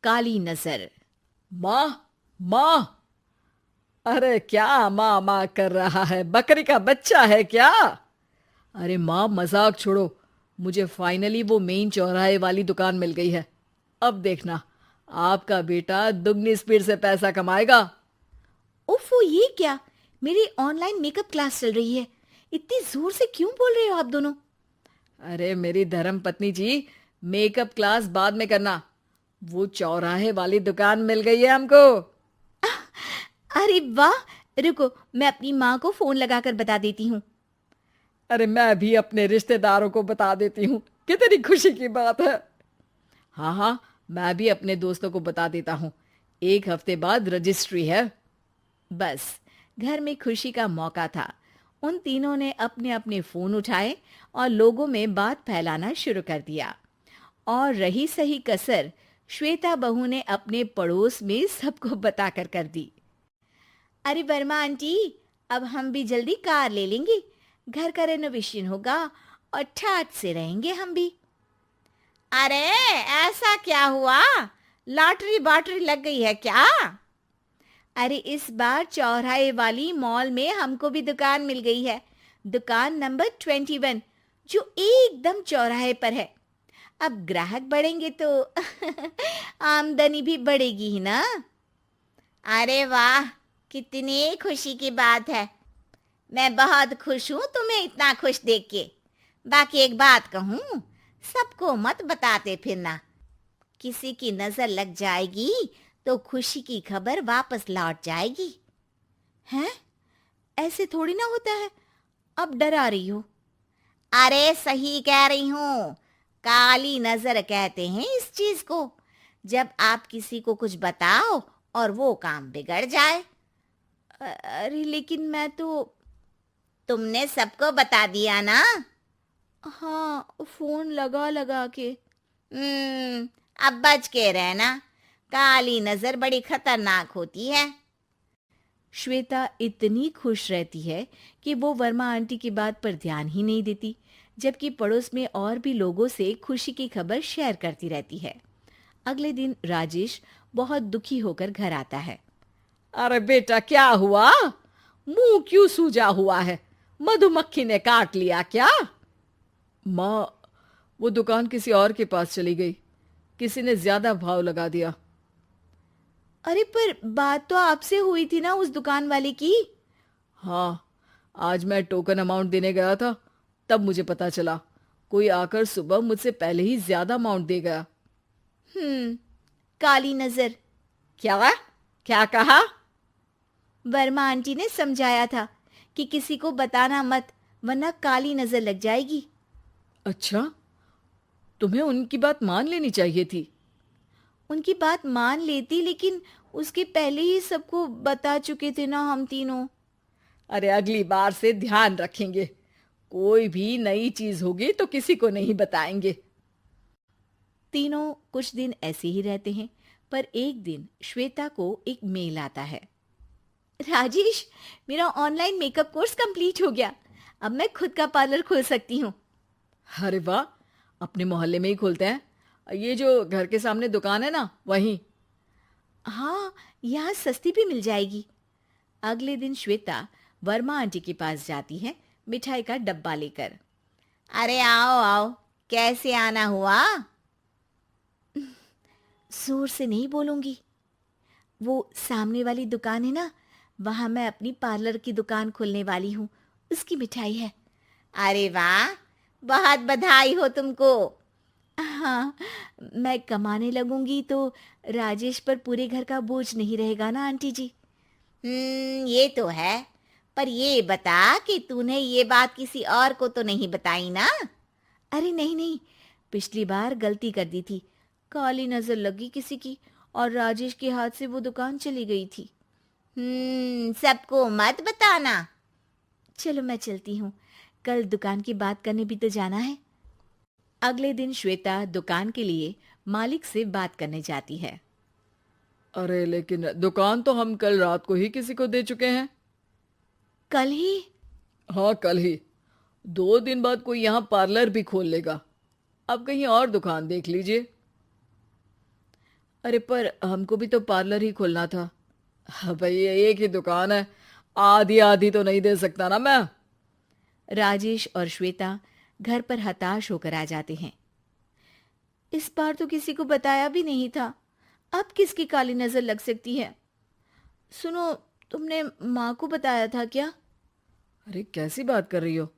काली नजर। माँ, माँ। अरे क्या माँ माँ कर रहा है? बकरी का बच्चा है क्या? अरे माँ, मजाक छोड़ो। मुझे फाइनली वो मेन चौराहे वाली दुकान मिल गई है। अब देखना, आपका बेटा दुगनी स्पीड से पैसा कमाएगा। ओफो, ये क्या? मेरी ऑनलाइन मेकअप क्लास चल रही है। इतनी जोर से क्यों बोल रहे हो आप दोनों? अरे मेरी धर्म पत्नी जी, मेकअप क्लास बाद में करना। वो चौराहे वाली दुकान मिल गई है हमको। अरे वाह! रुको, मैं अपनी माँ को फोन लगाकर बता देती हूँ। अरे मैं भी अपने रिश्तेदारों को बता देती हूँ। कितनी खुशी की बात है। हाँ हाँ, मैं भी अपने दोस्तों को बता देता हूँ। 1 हफ्ते बाद रजिस्ट्री है। बस, घर में खुशी का मौका था। उन तीनों ने अपने अपने फोन उठाए और लोगों में बात फैलाना शुरू कर दिया। और रही सही कसर, श्वेता बहू ने अपने पड़ोस में सबको बताकर कर दी। अरे वर्मा आंटी, अब हम भी जल्दी कार ले लेंगे। घर का रेनोवेशन होगा और ठाट से रहेंगे हम भी। अरे, ऐसा क्या हुआ? लॉटरी बाटरी लग गई है क्या? अरे, इस बार चौराहे वाली मॉल में हमको भी दुकान मिल गई है। दुकान नंबर 21, जो एकदम चौराहे पर है। अब ग्राहक बढ़ेंगे तो आमदनी भी बढ़ेगी ही ना। अरे वाह, कितनी खुशी की बात है। मैं बहुत खुश हूँ तुम्हें इतना खुश देख के। बाकी एक बात कहूँ, सबको मत बताते फिरना। किसी की नजर लग जाएगी तो खुशी की खबर वापस लौट जाएगी। हैं? ऐसे थोड़ी ना होता है। अब डरा रही हो। अरे सही कह रही हूँ। काली नजर कहते हैं इस चीज को, जब आप किसी को कुछ बताओ और वो काम बिगड़ जाए। अरे लेकिन मैं तो। तुमने सबको बता दिया ना? हाँ, फोन लगा लगा के। अब बच के रहना। काली नजर बड़ी खतरनाक होती है। श्वेता इतनी खुश रहती है कि वो वर्मा आंटी की बात पर ध्यान ही नहीं देती, जबकि पड़ोस में और भी लोगों से खुशी की खबर शेयर करती रहती है। अगले दिन राजेश बहुत दुखी होकर घर आता है। अरे बेटा, क्या हुआ? मुंह क्यों सूजा हुआ है? मधुमक्खी ने काट लिया क्या? माँ, वो दुकान किसी और के पास चली गई। किसी ने ज्यादा भाव लगा दिया। अरे पर बात तो आपसे हुई थी ना उस दुकान वाले की। हाँ, आज मैं टोकन अमाउंट देने गया था, तब मुझे पता चला। कोई आकर सुबह मुझसे पहले ही ज्यादा अमाउंट दे गया। हम्म, काली नजर। क्या? क्या कहा? वर्मा आंटी ने समझाया था कि किसी को बताना मत, वरना काली नजर लग जाएगी। अच्छा, तुम्हें उनकी बात मान लेनी चाहिए थी। उनकी बात मान लेती, लेकिन उसके पहले ही सबको बता चुके थे ना हम तीनों। अरे अगली बार से ध्यान रखेंगे। कोई भी नई चीज होगी तो किसी को नहीं बताएंगे। तीनों कुछ दिन ऐसे ही रहते हैं, पर एक दिन श्वेता को एक मेल आता है। राजेश, मेरा ऑनलाइन मेकअप कोर्स कंप्लीट हो गया। अब मैं खुद का पार्लर खोल सकती हूँ। अरे वाह, अपने मोहल्ले में ही खोलते हैं। ये जो घर के सामने दुकान है ना, वहीं। हाँ, यहाँ सस्ती भी मिल जाएगी। अगले दिन श्वेता वर्मा आंटी के पास जाती है, मिठाई का डब्बा लेकर। अरे आओ आओ, कैसे आना हुआ? जोर से नहीं बोलूंगी। वो सामने वाली दुकान है ना, वहां मैं अपनी पार्लर की दुकान खोलने वाली हूँ। उसकी मिठाई है। अरे वाह, बहुत बधाई हो तुमको। हाँ, मैं कमाने लगूंगी तो राजेश पर पूरे घर का बोझ नहीं रहेगा ना आंटी जी। ये तो है। पर ये बता कि तूने ये बात किसी और को तो नहीं बताई ना? अरे नहीं नहीं, पिछली बार गलती कर दी थी। काली नजर लगी किसी की और राजेश के हाथ से वो दुकान चली गई थी। सबको मत बताना। चलो मैं चलती हूँ, कल दुकान की बात करने भी तो जाना है। अगले दिन श्वेता दुकान के लिए मालिक से बात करने जाती है। अरे लेकिन दुकान तो हम कल रात को ही किसी को दे चुके हैं। कल ही? हाँ, कल ही। 2 दिन बाद कोई यहाँ पार्लर भी खोल लेगा। अब कहीं और दुकान देख लीजिए। अरे पर हमको भी तो पार्लर ही खोलना था। हाँ भाई, एक ही दुकान है, आधी आधी तो नहीं दे सकता ना मैं। राजेश और श्वेता घर पर हताश होकर आ जाते हैं। इस बार तो किसी को बताया भी नहीं था, अब किसकी काली नजर लग सकती है। सुनो, तुमने माँ को बताया था क्या? अरे कैसी बात कर रही हो,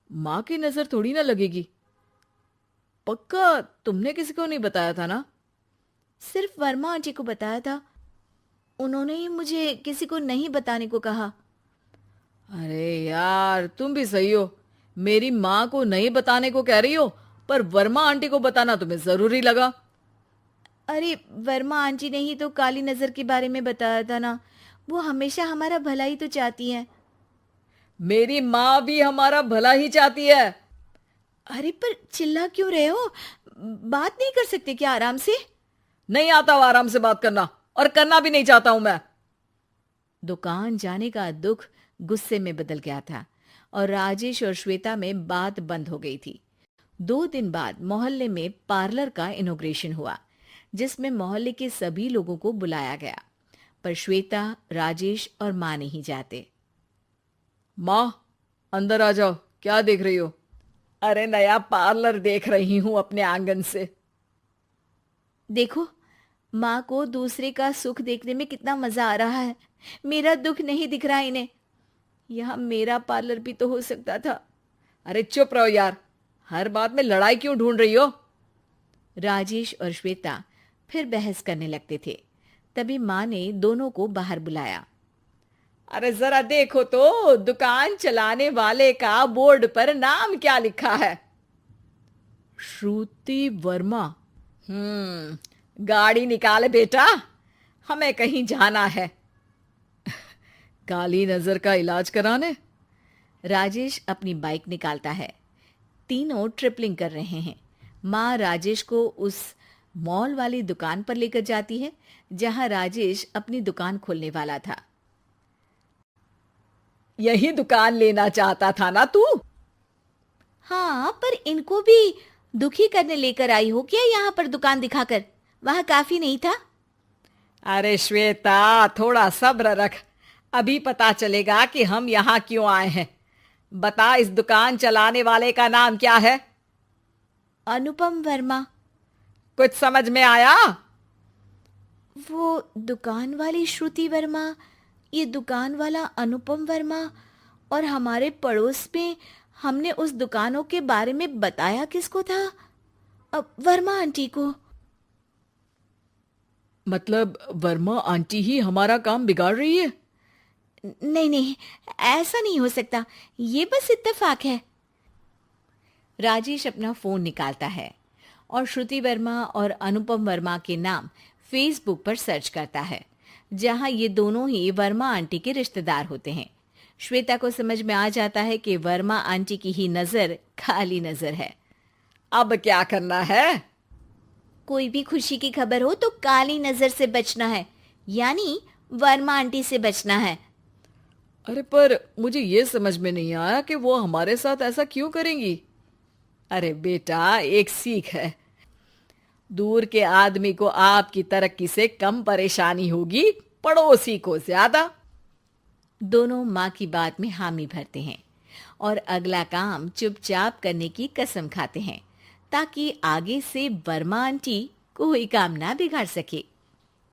माँ की नजर थोड़ी ना लगेगी। पक्का तुमने किसी को नहीं बताया था ना? सिर्फ वर्मा आंटी को बताया था, उन्होंने ही मुझे किसी को नहीं बताने को कहा। अरे यार, तुम भी सही हो, मेरी माँ को नहीं बताने को कह रही हो, पर वर्मा आंटी को बताना तुम्हें जरूरी लगा। अरे वर्मा आंटी ने ही तो काली नजर के बारे में बताया था ना, वो हमेशा हमारा भला ही तो चाहती है। मेरी माँ भी हमारा भला ही चाहती है। अरे पर चिल्ला क्यों रहे हो? बात नहीं कर सकते क्या आराम से? नहीं आता वो आराम से बात करना, और करना भी नहीं चाहता हूं मैं। दुकान जाने का दुख गुस्से में बदल गया था और राजेश और श्वेता में बात बंद हो गई थी। 2 दिन बाद मोहल्ले में पार्लर का इनॉग्रेशन हुआ, जिसमें मोहल्ले के सभी लोगों को बुलाया गया, पर श्वेता, राजेश और माँ नहीं जाते। माँ, अंदर आ जाओ, क्या देख रही हो? अरे नया पार्लर देख रही हूं अपने आंगन से। देखो, माँ को दूसरे का सुख देखने में कितना मजा आ रहा है, मेरा दुख नहीं दिख रहा इन्हें। यहाँ मेरा पार्लर भी तो हो सकता था। अरे चुप रहो यार, हर बात में लड़ाई क्यों ढूंढ रही हो? राजेश और श्वेता फिर बहस करने लगते थे। तभी माँ ने दोनों को बाहर बुलाया। अरे जरा देखो तो, दुकान चलाने वाले का बोर्ड पर नाम क्या लिखा है? श्रुति वर्मा। गाड़ी निकाले बेटा, हमें कहीं जाना है। काली नजर का इलाज कराने? राजेश अपनी बाइक निकालता है। तीनों ट्रिपलिंग कर रहे हैं। माँ राजेश को उस मॉल वाली दुकान पर लेकर जाती है जहां राजेश अपनी दुकान खोलने वाला था। यही दुकान लेना चाहता था ना तू? हाँ, पर इनको भी दुखी करने लेकर आई हो क्या यहाँ पर दुकान दिखाकर? वहां काफी नहीं था? अरे श्वेता, थोड़ा सब्र रख, अभी पता चलेगा कि हम यहाँ क्यों आए हैं। बता, इस दुकान चलाने वाले का नाम क्या है? अनुपम वर्मा। कुछ समझ में आया? वो दुकान वाली श्रुति वर्मा, ये दुकान वाला अनुपम वर्मा, और हमारे पड़ोस में हमने उस दुकानों के बारे में बताया किसको था? अब वर्मा आंटी को। मतलब वर्मा आंटी ही हमारा काम बिगाड़ रही है? नहीं नहीं, ऐसा नहीं हो सकता, ये बस इत्तेफाक है। राजेश अपना फोन निकालता है और श्रुति वर्मा और अनुपम वर्मा के नाम फेसबुक पर सर्च करता है, जहां ये दोनों ही वर्मा आंटी के रिश्तेदार होते हैं। श्वेता को समझ में आ जाता है कि वर्मा आंटी की ही नजर खाली नजर है। अब क्या करना है? कोई भी खुशी की खबर हो तो काली नजर से बचना है, यानी वर्मा आंटी से बचना है। अरे पर मुझे ये समझ में नहीं आया कि वो हमारे साथ ऐसा क्यों करेंगी। अरे बेटा, एक सीख है, दूर के आदमी को आपकी तरक्की से कम परेशानी होगी, पड़ोसी को ज्यादा। दोनों माँ की बात में हामी भरते हैं और अगला काम चुपचाप करने की कसम खाते हैं, ताकि आगे से वर्मा आंटी कोई काम ना बिगाड़ सके।